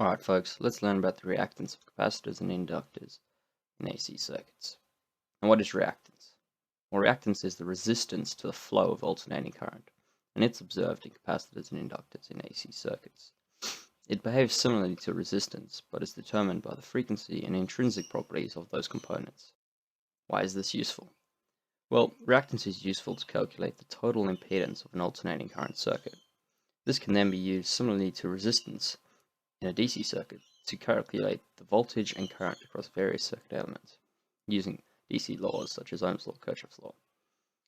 Alright folks, let's learn about the reactance of capacitors and inductors in AC circuits. And what is reactance? Well, reactance is the resistance to the flow of alternating current, and it's observed in capacitors and inductors in AC circuits. It behaves similarly to resistance, but is determined by the frequency and intrinsic properties of those components. Why is this useful? Well, reactance is useful to calculate the total impedance of an alternating current circuit. This can then be used similarly to resistance in a DC circuit to calculate the voltage and current across various circuit elements using DC laws such as Ohm's law, Kirchhoff's law.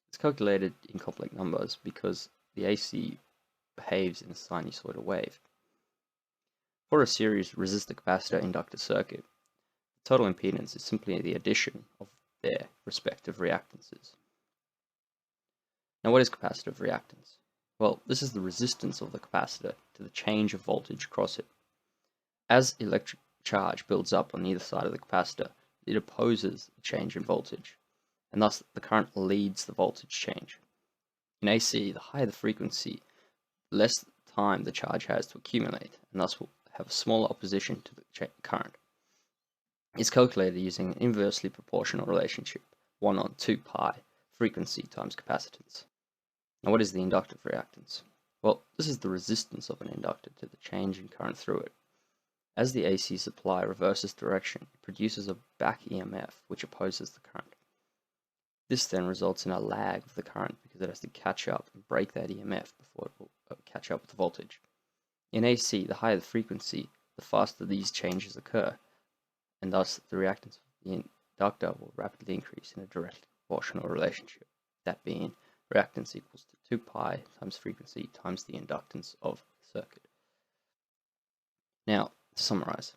It's calculated in complex numbers because the AC behaves in a sinusoidal wave. For a series resistor-capacitor inductor circuit, the total impedance is simply the addition of their respective reactances. Now, what is capacitive reactance? Well, this is the resistance of the capacitor to the change of voltage across it. As electric charge builds up on either side of the capacitor, it opposes the change in voltage, and thus the current leads the voltage change. In AC, the higher the frequency, the less time the charge has to accumulate, and thus will have a smaller opposition to the current. It's calculated using an inversely proportional relationship, 1 on 2 pi, frequency times capacitance. Now, what is the inductive reactance? Well, this is the resistance of an inductor to the change in current through it. As the AC supply reverses direction, it produces a back EMF which opposes the current. This then results in a lag of the current because it has to catch up and break that EMF before it will catch up with the voltage. In AC, the higher the frequency, the faster these changes occur, and thus the reactance of the inductor will rapidly increase in a direct proportional relationship, that being reactance equals to 2 pi times frequency times the inductance of the circuit. Now, to summarize,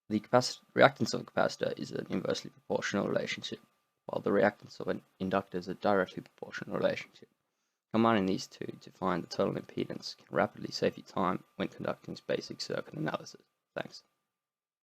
the reactance of a capacitor is an inversely proportional relationship, while the reactance of an inductor is a directly proportional relationship. Combining these two to find the total impedance can rapidly save you time when conducting basic circuit analysis. Thanks.